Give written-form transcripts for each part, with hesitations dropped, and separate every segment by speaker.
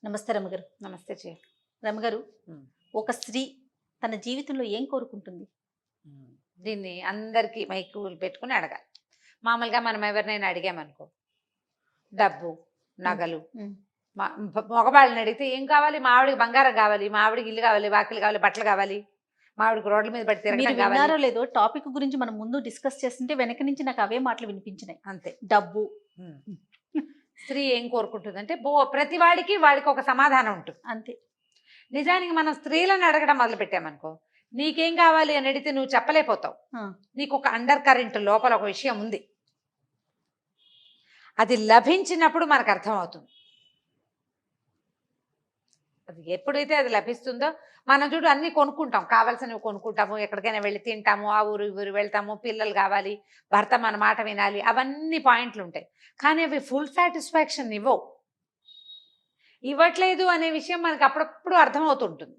Speaker 1: నమస్తే రమగారు.
Speaker 2: నమస్తే జీ.
Speaker 1: రమగారు,
Speaker 2: హ్మ్.
Speaker 1: ఒక స్త్రీ తన జీవితంలో ఏం కోరుకుంటుంది?
Speaker 2: హ్మ్. దీన్ని అందరికీ మైకులు పెట్టుకొని అడగాలి. మామూలుగా మనం ఎవరినైనా అడిగామనుకో, డబ్బు, నగలు,
Speaker 1: హ్మ్.
Speaker 2: మగవాళ్ళని అడిగితే ఏం కావాలి? మా ఆవిడకి బంగారం కావాలి, మా ఆవిడకి ఇల్లు కావాలి, వాకిలు కావాలి, బట్టలు కావాలి, మా ఆవిడకి రోడ్ల మీద పడి
Speaker 1: మీరు
Speaker 2: తిరగడం కావాలి.
Speaker 1: విన్నారో లేదో టాపిక్ గురించి మనం ముందు డిస్కస్ చేస్తుంటే వెనక నుంచి నాకు అవే మాటలు వినిపించినాయి.
Speaker 2: అంతే.
Speaker 1: డబ్బు.
Speaker 2: హ్మ్. స్త్రీ ఏం కోరుకుంటుందంటే ప్రతి వాడికి ఒక సమాధానం ఉంటుంది.
Speaker 1: అంతే.
Speaker 2: నిజానికి మనం స్త్రీలను అడగడం మొదలు పెట్టామనుకో, నీకేం కావాలి అని అడిగితే నువ్వు చెప్పలేకపోతావు.
Speaker 1: ఆ.
Speaker 2: నీకు ఒక అండర్ కరెంట్ లోపల ఒక విషయం ఉంది. అది లభించినప్పుడు మనకు అర్థమవుతుంది. అది ఎప్పుడైతే అది లభిస్తుందో మనం చూడు అన్నీ కొనుక్కుంటాం, కావాల్సినవి కొనుక్కుంటాము, ఎక్కడికైనా వెళ్ళి తింటాము, ఆ ఊరు ఈ ఊరు వెళ్తాము, పిల్లలు కావాలి, భర్త మన మాట వినాలి, అవన్నీ పాయింట్లు ఉంటాయి. కానీ అవి ఫుల్ సాటిస్ఫాక్షన్ ఇవ్వట్లేదు అనే విషయం మనకు అప్పుడప్పుడు అర్థమవుతుంటుంది.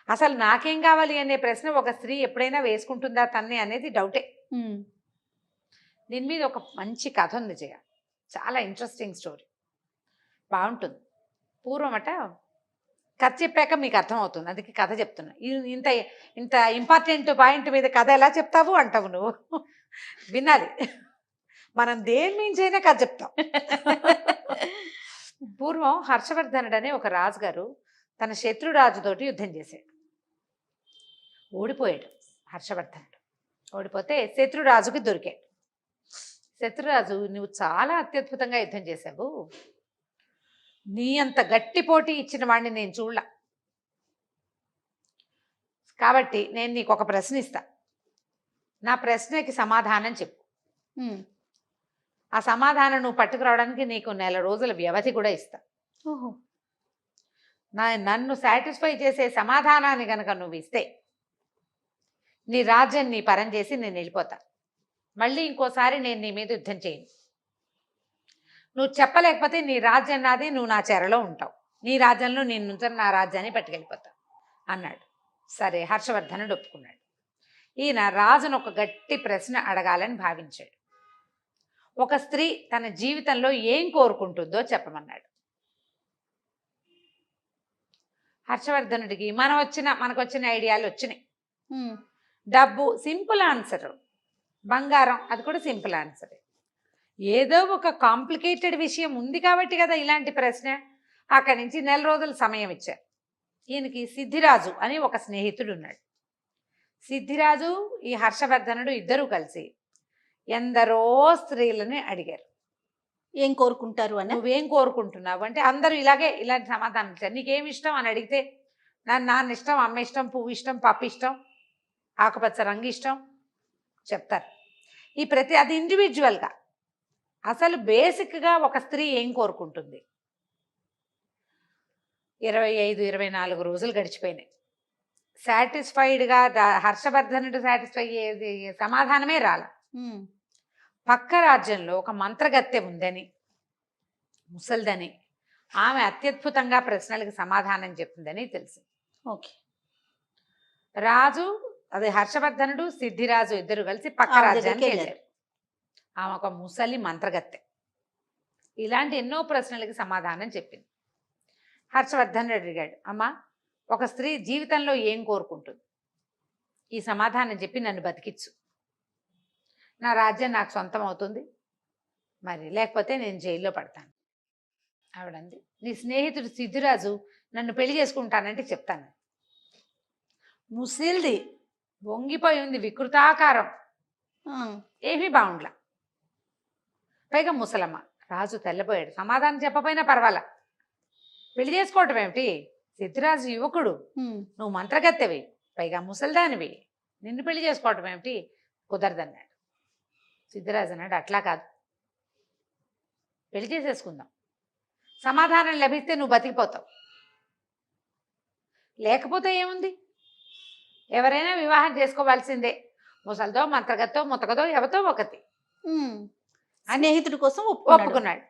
Speaker 2: అసలు నాకేం కావాలి అనే ప్రశ్న ఒక స్త్రీ ఎప్పుడైనా వేసుకుంటుందా తన్ని అనేది డౌటే. దీని మీద ఒక మంచి కథ ఉంది జయ, చాలా ఇంట్రెస్టింగ్ స్టోరీ, బాగుంటుంది. పూర్వమట, కథ చెప్పాక మీకు అర్థమవుతుంది, అందుకే కథ చెప్తున్నా. ఇంత ఇంత ఇంపార్టెంట్ పాయింట్ మీద కథ ఎలా చెప్తావు అంటావు నువ్వు. వినాలి, మనం దేని మించైనా కథ చెప్తాం. పూర్వం హర్షవర్ధనుడు అనే ఒక రాజుగారు తన శత్రురాజుతోటి యుద్ధం చేశాడు. ఓడిపోయాడు హర్షవర్ధనుడు. ఓడిపోతే శత్రురాజుకి దొరికాడు. శత్రురాజు, నువ్వు చాలా అత్యద్భుతంగా యుద్ధం చేశావు, నీ అంత గట్టి పోటీ ఇచ్చిన వాడిని నేను చూడలా, కాబట్టి నేను నీకు ఒక ప్రశ్న ఇస్తా, నా ప్రశ్నకి సమాధానం చెప్పు. ఆ సమాధానం నువ్వు పట్టుకురావడానికి నీకు 1 నెల రోజుల వ్యవధి కూడా ఇస్తా.
Speaker 1: ఓహో.
Speaker 2: నన్ను సాటిస్ఫై చేసే సమాధానాన్ని కనుక నువ్వు ఇస్తే నీ రాజ్యం నీ పరం చేసి నేను వెళ్ళిపోతా, మళ్ళీ ఇంకోసారి నేను నీ మీద యుద్ధం చేయను. నువ్వు చెప్పలేకపోతే నీ రాజ్యం నాది, నువ్వు నా చెరలో ఉంటావు, నీ రాజ్యంలో నేను నుంచి నా రాజ్యాన్ని పట్టుకెళ్ళిపోతా అన్నాడు. సరే, హర్షవర్ధనుడు ఒప్పుకున్నాడు. ఈయన రాజును ఒక గట్టి ప్రశ్న అడగాలని భావించాడు. ఒక స్త్రీ తన జీవితంలో ఏం కోరుకుంటుందో చెప్పమన్నాడు. హర్షవర్ధనుడికి మనకు వచ్చిన ఐడియాలు వచ్చినాయి. డబ్బు సింపుల్ ఆన్సర్, బంగారం అది కూడా సింపుల్ ఆన్సర్. ఏదో ఒక కాంప్లికేటెడ్ విషయం ఉంది కాబట్టి కదా ఇలాంటి ప్రశ్న. అక్కడి నుంచి 1 నెల రోజుల సమయం ఇచ్చారు. ఈయనకి సిద్ధిరాజు అని ఒక స్నేహితుడు ఉన్నాడు. సిద్ధిరాజు ఈ హర్షవర్ధనుడు ఇద్దరూ కలిసి ఎందరో స్త్రీలని అడిగారు,
Speaker 1: ఏం కోరుకుంటారు అని.
Speaker 2: నువ్వేం కోరుకుంటున్నావు అంటే అందరూ ఇలాంటి సమాధానం ఇచ్చారు. నీకేమి ఇష్టం అని అడిగితే నాన్న ఇష్టం, అమ్మ ఇష్టం, పువ్వు ఇష్టం, పప్పు ఇష్టం, ఆకుపచ్చ రంగు ఇష్టం చెప్తారు. అది ఇండివిజువల్గా. అసలు బేసిక్గా ఒక స్త్రీ ఏం కోరుకుంటుంది? 25-24 రోజులు గడిచిపోయినాయి. సాటిస్ఫైడ్గా హర్షవర్ధనుడు సాటిస్ఫై అయ్యేది సమాధానమే రాల. పక్క రాజ్యంలో ఒక మంత్రగత్తె ఉందని, ముసల్దని, ఆమె అత్యద్భుతంగా ప్రశ్నలకు సమాధానం చెప్తుందని తెలిసింది.
Speaker 1: ఓకే.
Speaker 2: రాజు, అదే హర్షవర్ధనుడు, సిద్ధిరాజు ఇద్దరు కలిసి పక్క రాజ్యానికి వెళ్ళారు. ఆమె ఒక ముసలి మంత్రగత్తె. ఇలాంటి ఎన్నో ప్రశ్నలకి సమాధానం చెప్పింది. హర్షవర్ధనుడు అడిగాడు, అమ్మా, ఒక స్త్రీ జీవితంలో ఏం కోరుకుంటుంది? ఈ సమాధానం చెప్పి నన్ను బతికిచ్చు, నా రాజ్యం నాకు సొంతం అవుతుంది, మరి లేకపోతే నేను జైల్లో పడతాను. ఆవిడంది, నీ స్నేహితుడు సిద్ధిరాజు నన్ను పెళ్లి చేసుకుంటానంటే చెప్తాను. ముసిల్ది, వంగిపోయి ఉంది, వికృతాకారం, ఏమీ బాగుండలా, పైగా ముసలమ్మ. రాజు తెల్లబోయాడు. సమాధానం చెప్పపోయినా పర్వాలా, పెళ్లి చేసుకోవటం ఏమిటి? సిద్ధిరాజు యువకుడు, నువ్వు మంత్రగత్తెవి, పైగా ముసల్దానివి, నిన్ను పెళ్లి చేసుకోవటం ఏమిటి? కుదరదన్నాడు. సిద్ధిరాజు అన్నాడు, అట్లా కాదు, పెళ్లి చేసేసుకుందాం, సమాధానం లభిస్తే నువ్వు బతికిపోతావు, లేకపోతే ఏముంది, ఎవరైనా వివాహం చేసుకోవాల్సిందే, ముసలితో, మంత్రగతో, ముతకదో, ఎవతో ఒకటి.
Speaker 1: స్నేహితుడి కోసం
Speaker 2: ఒప్పుకున్నాడు.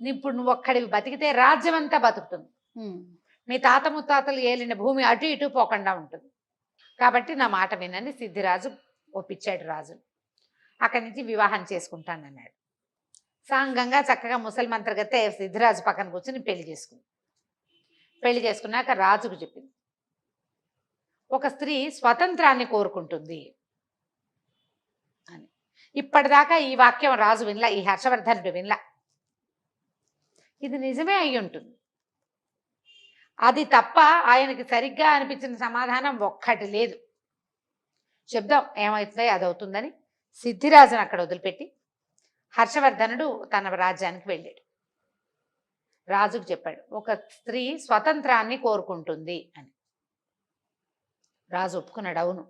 Speaker 2: ఇప్పుడు నువ్వు ఒక్కడివి బతికితే రాజ్యం అంతా బతుకుతుంది, మీ తాత ముత్తాతలు ఏలిన భూమి అటు ఇటు పోకుండా ఉంటుంది, కాబట్టి నా మాట వినని సిద్ధిరాజు ఒప్పించాడు రాజు. అక్కడి నుంచి వివాహం చేసుకుంటానన్నాడు. సాంగంగా చక్కగా ముసలి మంత్రగతే సిద్ధిరాజు పక్కన కూర్చొని పెళ్లి చేసుకుంది. పెళ్లి చేసుకున్నాక రాజుకు చెప్పింది, ఒక స్త్రీ స్వతంత్రాన్ని కోరుకుంటుంది అని. ఇప్పటిదాకా ఈ వాక్యం రాజు వినలా, ఈ హర్షవర్ధనుడు వినలా. ఇది నిజమే అయి ఉంటుంది. అది తప్ప ఆయనకి సరిగ్గా అనిపించిన సమాధానం ఒక్కటి లేదు. చెప్దాం ఏమవుతుందో అది అవుతుందని సిద్ధిరాజును అక్కడ వదిలిపెట్టి హర్షవర్ధనుడు తన రాజ్యానికి వెళ్ళాడు. రాజుకు చెప్పాడు, ఒక స్త్రీ స్వతంత్రాన్ని కోరుకుంటుంది అని. రాజు ఒప్పుకున్నాడు, అవును,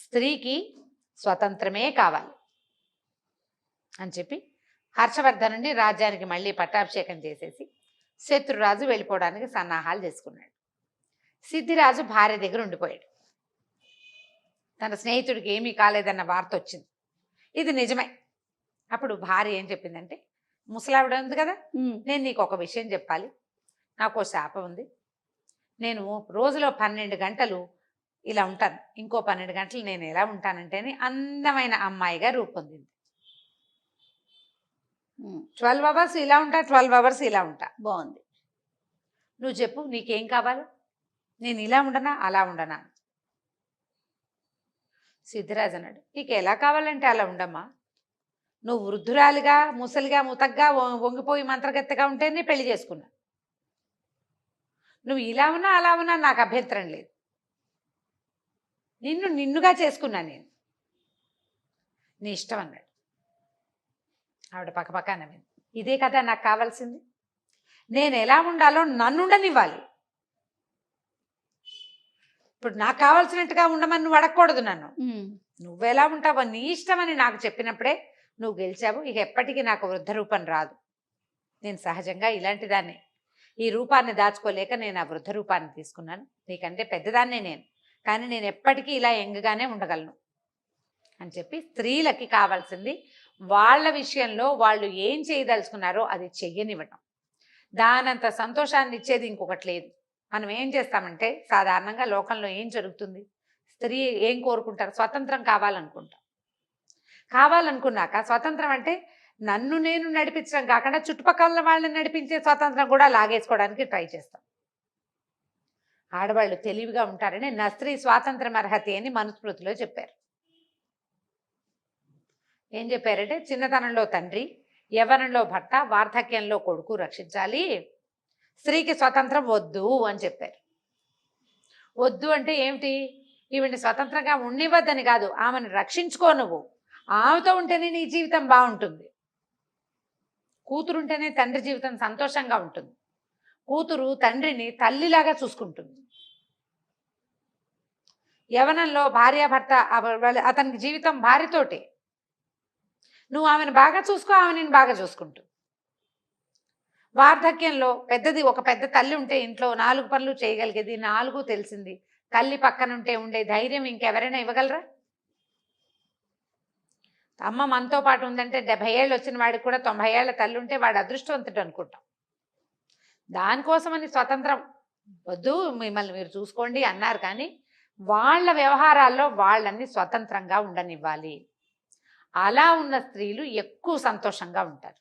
Speaker 2: స్త్రీకి స్వతంత్రమే కావాలి అని చెప్పి హర్షవర్ధనుడిని రాజ్యానికి మళ్ళీ పట్టాభిషేకం చేసేసి శత్రురాజు వెళ్ళిపోవడానికి సన్నాహాలు చేసుకున్నాడు. సిద్ధిరాజు భార్య దగ్గర ఉండిపోయాడు. తన స్నేహితుడికి ఏమీ కాలేదన్న వార్త వచ్చింది. ఇది నిజమే. అప్పుడు భార్య ఏం చెప్పిందంటే, ముసలావిడ ఉంది కదా, నేను నీకు ఒక విషయం చెప్పాలి. నాకు శాపం ఉంది. నేను రోజులో 12 గంటలు ఇలా ఉంటాను, ఇంకో 12 గంటలు నేను ఎలా ఉంటానంటేనే అందమైన అమ్మాయిగా రూపొందింది. 12 అవర్స్ ఇలా ఉంటా, 12 అవర్స్ ఇలా ఉంటా.
Speaker 1: బాగుంది.
Speaker 2: నువ్వు చెప్పు, నీకేం కావాలి? నేను ఇలా ఉండనా అలా ఉండనా? సిద్ధిరాజు అన్నాడు, నీకు ఎలా కావాలంటే అలా ఉండమ్మా. నువ్వు వృద్ధురాలిగా, ముసలిగా, ముతగ్గా, వంగిపోయి మంత్రగత్తెగా ఉంటేనే పెళ్లి చేసుకున్నా. నువ్వు ఇలా ఉన్నా అలా ఉన్నా నాకు అభ్యంతరం లేదు. నిన్నుగా చేసుకున్నా నేను. నీ ఇష్టం అన్నాడు. ఆవిడ పక్కపక్క నవ్వింది. ఇదే కదా నాకు కావాల్సింది. నేను ఎలా ఉండాలో నన్ను ఉండనివ్వాలి. ఇప్పుడు నాకు కావాల్సినట్టుగా ఉండమని నువ్వు అడగకూడదు నన్ను. నువ్వెలా ఉంటావో నీ ఇష్టమని నాకు చెప్పినప్పుడే నువ్వు గెలిచావు. ఇక ఎప్పటికీ నాకు వృద్ధ రూపం రాదు. నేను సహజంగా ఇలాంటి దాన్ని, ఈ రూపాన్ని దాచుకోలేక నేను ఆ వృద్ధ రూపాన్ని తీసుకున్నాను. నీకంటే పెద్దదాన్నే నేను, కానీ నేను ఎప్పటికీ ఇలా యంగ్గానే ఉండగలను అని చెప్పి స్త్రీలకి కావాల్సింది వాళ్ళ విషయంలో వాళ్ళు ఏం చేయదలుచుకున్నారో అది చెయ్యనివ్వటం. దానంత సంతోషాన్ని ఇచ్చేది ఇంకొకటి లేదు. మనం ఏం చేస్తామంటే సాధారణంగా లోకంలో ఏం జరుగుతుంది, స్త్రీ ఏం కోరుకుంటారు? స్వతంత్రం కావాలనుకుంటాం. కావాలనుకున్నాక స్వతంత్రం అంటే నన్ను నేను నడిపించడం కాకుండా చుట్టుపక్కల వాళ్ళని నడిపించే స్వతంత్రం కూడా లాగేసుకోవడానికి ట్రై చేస్తాం. ఆడవాళ్ళు తెలివిగా ఉంటారని నా స్త్రీ స్వాతంత్రం అర్హత అని మనుస్మృతిలో చెప్పారు. ఏం చెప్పారంటే, చిన్నతనంలో తండ్రి, యవ్వనంలో భర్త, వార్ధక్యంలో కొడుకు రక్షించాలి, స్త్రీకి స్వతంత్రం వద్దు అని చెప్పారు. వద్దు అంటే ఏమిటి? ఈవిని స్వతంత్రంగా ఉండివద్దని కాదు, ఆమెను రక్షించుకో. నువ్వు ఆమెతో ఉంటేనే నీ జీవితం బాగుంటుంది. కూతురుంటేనే తండ్రి జీవితం సంతోషంగా ఉంటుంది. కూతురు తండ్రిని తల్లిలాగా చూసుకుంటుంది. యవనంలో భార్యాభర్త, అతనికి జీవితం భార్యతోటే. నువ్వు ఆమెను బాగా చూసుకో, ఆమె నేను బాగా చూసుకుంటూ. వార్ధక్యంలో ఒక పెద్ద తల్లి ఉంటే ఇంట్లో 4 పనులు చేయగలిగేది, 4 తెలిసింది. తల్లి పక్కనుంటే ఉండే ధైర్యం ఇంకెవరైనా ఇవ్వగలరా? అమ్మ మనతో పాటు ఉందంటే 70 ఏళ్ళు వచ్చిన వాడికి కూడా 90 ఏళ్ల తల్లి ఉంటే వాడు అదృష్టవంతుడు అనుకుంటాం. దానికోసమని స్వతంత్రం వద్దు, మిమ్మల్ని మీరు చూసుకోండి అన్నారు. కానీ వాళ్ళ వ్యవహారాల్లో వాళ్ళని స్వతంత్రంగా ఉండనివ్వాలి. అలా ఉన్న స్త్రీలు ఎక్కువ సంతోషంగా ఉంటారు.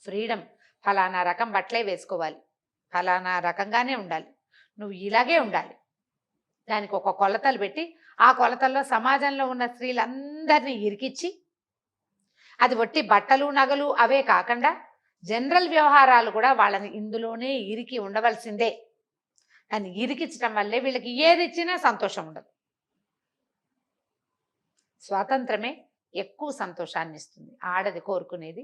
Speaker 2: ఫ్రీడమ్, ఫలానా రకం బట్టలే వేసుకోవాలి, ఫలానా రకంగానే ఉండాలి, నువ్వు ఇలాగే ఉండాలి, దానికి ఒక కొలతలు పెట్టి ఆ కొలతల్లో సమాజంలో ఉన్న స్త్రీలందరినీ ఇరికిచ్చి, అది ఒట్టి బట్టలు నగలు అవే కాకుండా జనరల్ వ్యవహారాలు కూడా వాళ్ళని ఇందులోనే ఇరికి ఉండవలసిందే. కానీ ఇరికించడం వల్లే వీళ్ళకి ఏది ఇచ్చినా సంతోషం ఉండదు. స్వాతంత్రమే ఎక్కువ సంతోషాన్ని ఇస్తుంది. ఆడది కోరుకునేది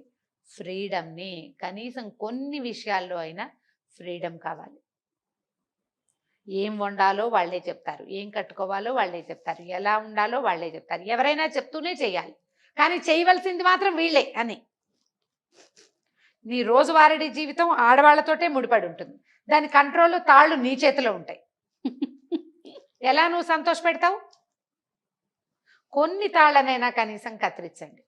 Speaker 2: ఫ్రీడమ్ని. కనీసం కొన్ని విషయాల్లో అయినా ఫ్రీడమ్ కావాలి. ఏం వండాలో వాళ్ళే చెప్తారు, ఏం కట్టుకోవాలో వాళ్ళే చెప్తారు, ఎలా ఉండాలో వాళ్ళే చెప్తారు. ఎవరైనా చెప్తూనే చేయాలి, కానీ చేయవలసింది మాత్రం వీళ్ళే అని. నీ రోజువారీ జీవితం ఆడవాళ్లతోటే ముడిపడి ఉంటుంది. దాని కంట్రోల్, తాళ్ళు నీ చేతిలో ఉంటాయి. ఎలా నువ్వు సంతోష పెడతావు? కొన్ని తాళ్ళనైనా కనీసం కత్తిరించండి.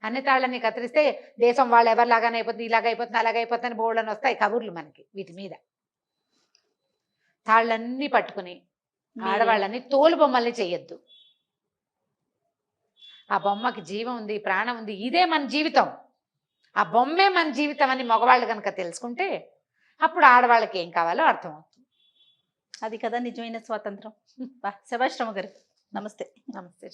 Speaker 2: అన్ని తాళ్ళని కత్తిరిస్తే దేశం వాళ్ళు ఎవరిలాగానే అయిపోతుంది, ఇలాగైపోతుంది, అలాగైపోతుంది, బోళ్ళని వస్తాయి కబుర్లు మనకి వీటి మీద. తాళ్ళన్నీ పట్టుకుని ఆడవాళ్ళని తోలు బొమ్మల్ని చెయ్యొద్దు. ఆ బొమ్మకి జీవం ఉంది, ప్రాణం ఉంది, ఇదే మన జీవితం, ఆ బొమ్మే మన జీవితం అని మగవాళ్ళు కనుక తెలుసుకుంటే అప్పుడు ఆడవాళ్ళకి ఏం కావాలో అర్థమవుతుంది.
Speaker 1: అది కదా నిజమైన స్వాతంత్రం. శభాష్ రమ గారు, నమస్తే.
Speaker 2: నమస్తే.